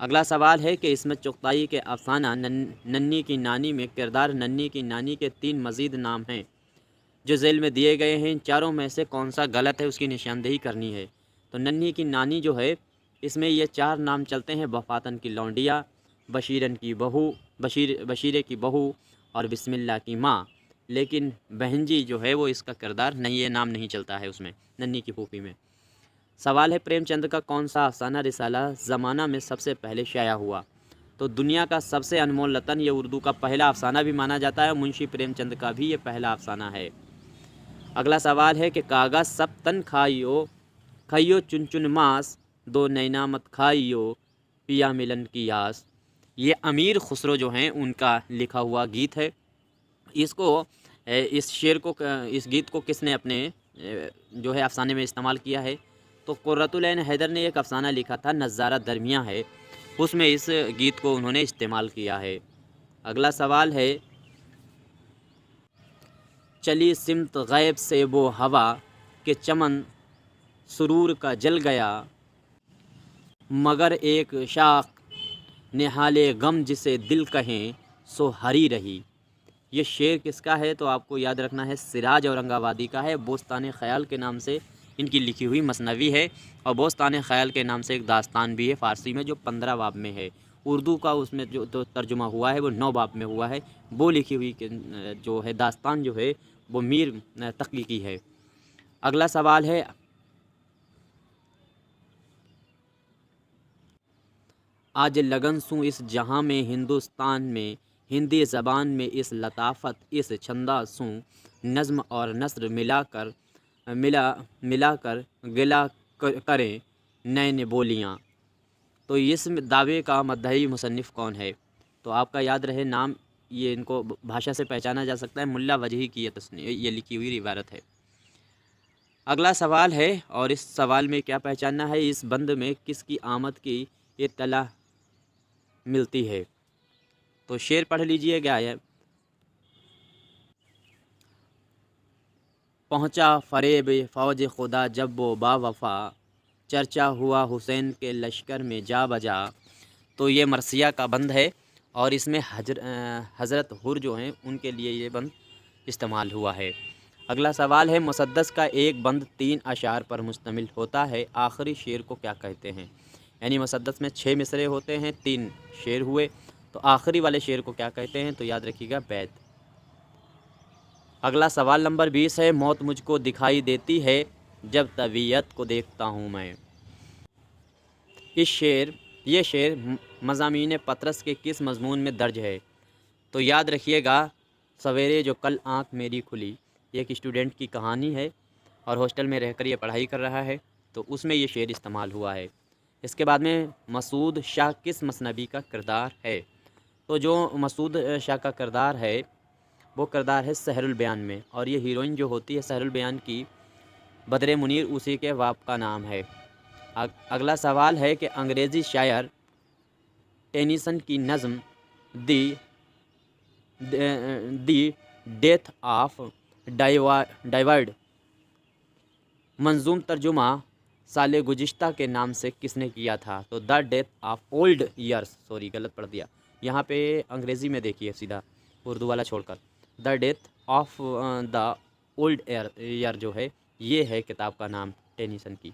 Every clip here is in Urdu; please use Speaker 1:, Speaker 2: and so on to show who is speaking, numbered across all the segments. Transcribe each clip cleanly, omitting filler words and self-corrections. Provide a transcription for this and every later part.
Speaker 1: اگلا سوال ہے کہ عصمت چغتائی کے افسانہ ننھی کی نانی میں کردار ننھی کی نانی کے 3 مزید نام ہیں جو ذیل میں دیے گئے ہیں، ان چاروں میں سے کون سا غلط ہے اس کی نشاندہی کرنی ہے۔ تو ننھی کی نانی جو ہے اس میں یہ 4 نام چلتے ہیں: وفاتن کی لونڈیا، بشیرن کی بہو، بشیرے کی بہو اور بسم اللہ کی ماں، لیکن بہن جی جو ہے وہ اس کا کردار نہیں، یہ نام نہیں چلتا ہے اس میں، ننھی کی پھوپھی میں۔ سوال ہے پریم چند کا کون سا افسانہ رسالہ زمانہ میں سب سے پہلے شائع ہوا؟ تو دنیا کا سب سے انمول رتن یہ اردو کا پہلا افسانہ بھی مانا جاتا ہے، منشی پریم چند کا بھی یہ پہلا افسانہ ہے۔ اگلا سوال ہے کہ کاغذ سب تن کھائیو کھائیو چن چن ماس، دو نینا مت کھائیو پیا ملن کی آس۔ یہ امیر خسرو جو ہیں ان کا لکھا ہوا گیت ہے۔ اس شعر کو، اس گیت کو کس نے اپنے جو ہے افسانے میں استعمال کیا ہے؟ تو قرۃ العین حیدر نے ایک افسانہ لکھا تھا نظارہ درمیاں ہے، اس میں اس گیت کو انہوں نے استعمال کیا ہے۔ اگلا سوال ہے چلی سمت غیب سے وہ ہوا کہ چمن سرور کا جل گیا، مگر ایک شاخ نہالے غم جسے دل کہیں سو ہری رہی۔ یہ شعر کس کا ہے؟ تو آپ کو یاد رکھنا ہے سراج اورنگ آبادی کا ہے۔ بوستان خیال کے نام سے ان کی لکھی ہوئی مثنوی ہے، اور بوستان خیال کے نام سے ایک داستان بھی ہے فارسی میں جو 15 باب میں ہے۔ اردو کا اس میں جو ترجمہ ہوا ہے وہ 9 باب میں ہوا ہے۔ وہ لکھی ہوئی جو ہے داستان جو ہے وہ میر تقی کی ہے۔ اگلا سوال ہے آج لگن سوں اس جہاں میں ہندوستان میں، ہندی زبان میں اس لطافت اس چھندا سوں، نظم اور نثر ملا کر گلا کریں نئے نے بولیاں۔ تو اس دعوے کا مدعی مصنف کون ہے؟ تو آپ کا یاد رہے نام، یہ ان کو بھاشا سے پہچانا جا سکتا ہے، ملا وجہی کی یہ لکھی ہوئی عبارت ہے۔ اگلا سوال ہے، اور اس سوال میں کیا پہچاننا ہے، اس بند میں کس کی آمد کی اطلاع ملتی ہے؟ تو شعر پڑھ لیجئے گا ہے پہنچا فریب فوج خدا جب وہ با وفا، چرچا ہوا حسین کے لشکر میں جا بجا۔ تو یہ مرثیہ کا بند ہے، اور اس میں حضرت حر جو ہیں ان کے لیے یہ بند استعمال ہوا ہے۔ اگلا سوال ہے مسدس کا ایک بند 3 اشعار پر مشتمل ہوتا ہے، آخری شعر کو کیا کہتے ہیں؟ یعنی مسدس میں 6 مصرعے ہوتے ہیں، 3 شعر ہوئے، تو آخری والے شعر کو کیا کہتے ہیں؟ تو یاد رکھیے گا بیت۔ اگلا سوال نمبر 20 ہے موت مجھ کو دکھائی دیتی ہے جب طبیعت کو دیکھتا ہوں میں۔ یہ شعر مضامین پطرس کے کس مضمون میں درج ہے؟ تو یاد رکھیے گا سویرے جو کل آنکھ میری کھلی، یہ ایک اسٹوڈنٹ کی کہانی ہے اور ہاسٹل میں رہ کر یہ پڑھائی کر رہا ہے، تو اس میں یہ شعر استعمال ہوا ہے۔ اس کے بعد میں مسعود شاہ کس مثنوی کا کردار ہے؟ تو جو مسعود شاہ کا کردار ہے وہ کردار ہے سحر البیان میں، اور یہ ہیروئن جو ہوتی ہے سحر البیان کی بدر منیر اسی کے باپ کا نام ہے۔ اگلا سوال ہے کہ انگریزی شاعر ٹینیسن کی نظم دی ڈیتھ آف ڈیوڈ منظوم ترجمہ سال گزشتہ کے نام سے کس نے کیا تھا؟ تو دا death of old years, sorry غلط پڑھ دیا، یہاں پہ انگریزی میں دیکھیے سیدھا اردو والا چھوڑ کر، the death of the old year جو ہے یہ ہے کتاب کا نام ٹینیسن کی۔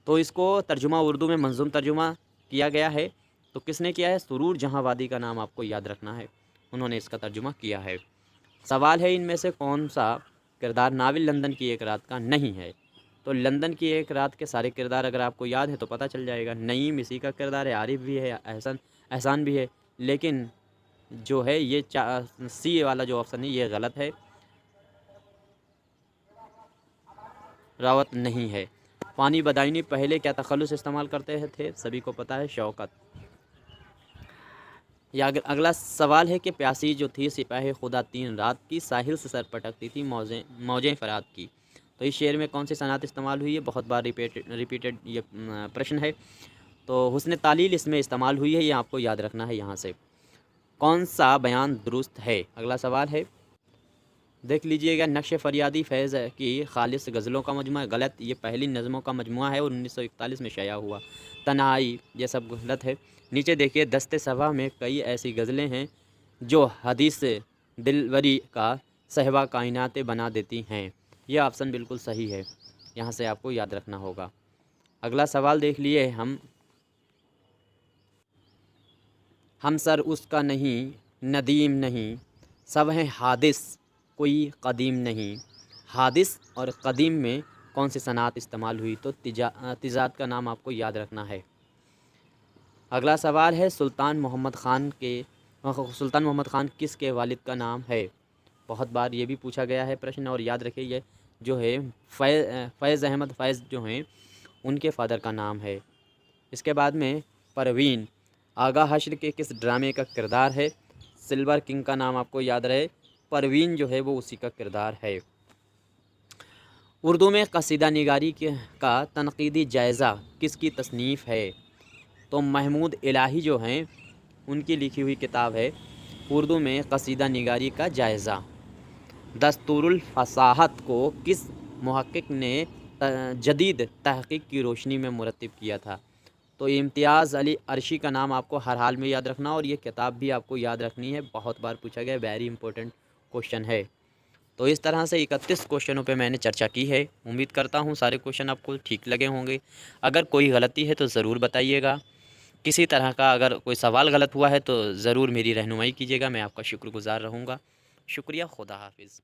Speaker 1: تو اس کو ترجمہ اردو میں منظوم ترجمہ کیا گیا ہے، تو کس نے کیا ہے؟ سرور جہاں وادی کا نام آپ کو یاد رکھنا ہے، انہوں نے اس کا ترجمہ کیا ہے۔ سوال ہے ان میں سے کون سا کردار ناول لندن کی ایک رات کا نہیں ہے؟ تو لندن کی ایک رات کے سارے کردار اگر آپ کو یاد ہے تو پتہ چل جائے گا۔ نعیم اسی کا کردار ہے، عارف بھی ہے، احسان بھی ہے، لیکن جو ہے یہ سی والا جو آپشن ہے یہ غلط ہے، راوت نہیں ہے۔ پانی بدائنی پہلے کیا تخلص استعمال کرتے تھے؟ سبھی کو پتہ ہے، شوکت۔ یا اگلا سوال ہے کہ پیاسی جو تھی سپاہ خدا 3 رات کی، ساحل سے سر پٹکتی تھی موجیں فرات کی۔ تو اس شعر میں کون سی صنعت استعمال ہوئی ہے؟ بہت بار ریپیٹڈ یہ پرشن ہے، تو حسن تعلیل اس میں استعمال ہوئی ہے، یہ آپ کو یاد رکھنا ہے یہاں سے۔ کون سا بیان درست ہے؟ اگلا سوال ہے دیکھ لیجئے گا نقش فریادی فیض کی خالص غزلوں کا مجموعہ، غلط، یہ پہلی نظموں کا مجموعہ ہے اور 1941 میں شائع ہوا۔ تنہائی، یہ سب غلط ہے۔ نیچے دیکھیے دستے صبا میں کئی ایسی غزلیں ہیں جو حدیث دلوری کا صحبہ کائنات بنا دیتی ہیں۔ یہ آپشن بالکل صحیح ہے، یہاں سے آپ کو یاد رکھنا ہوگا۔ اگلا سوال دیکھ لیے ہم سر اس کا نہیں ندیم نہیں، سب ہیں حادث کوئی قدیم نہیں۔ حادث اور قدیم میں کون سی صنعت استعمال ہوئی؟ تو تیزاب کا نام آپ کو یاد رکھنا ہے۔ اگلا سوال ہے سلطان محمد خان کس کے والد کا نام ہے؟ بہت بار یہ بھی پوچھا گیا ہے پرشن، اور یاد رکھیے یہ جو ہے فیض احمد فیض جو ہیں ان کے فادر کا نام ہے۔ اس کے بعد میں پروین آغا حشر کے کس ڈرامے کا کردار ہے؟ سلور کنگ کا نام آپ کو یاد رہے، پروین جو ہے وہ اسی کا کردار ہے۔ اردو میں قصیدہ نگاری کا تنقیدی جائزہ کس کی تصنیف ہے؟ تو محمود الہی جو ہیں ان کی لکھی ہوئی کتاب ہے اردو میں قصیدہ نگاری کا جائزہ۔ دستور الفصاحت کو کس محقق نے جدید تحقیق کی روشنی میں مرتب کیا تھا؟ تو امتیاز علی عرشی کا نام آپ کو ہر حال میں یاد رکھنا، اور یہ کتاب بھی آپ کو یاد رکھنی ہے، بہت بار پوچھا گیا، ویری امپورٹنٹ کوشچن ہے۔ تو اس طرح سے 31 کوشچنوں پہ میں نے چرچا کی ہے، امید کرتا ہوں سارے کوشچن آپ کو ٹھیک لگے ہوں گے۔ اگر کوئی غلطی ہے تو ضرور بتائیے گا، کسی طرح کا اگر کوئی سوال غلط ہوا ہے تو ضرور میری رہنمائی کیجیے گا، میں آپ کا شکر گزار رہوں گا۔ شکریہ، خدا حافظ۔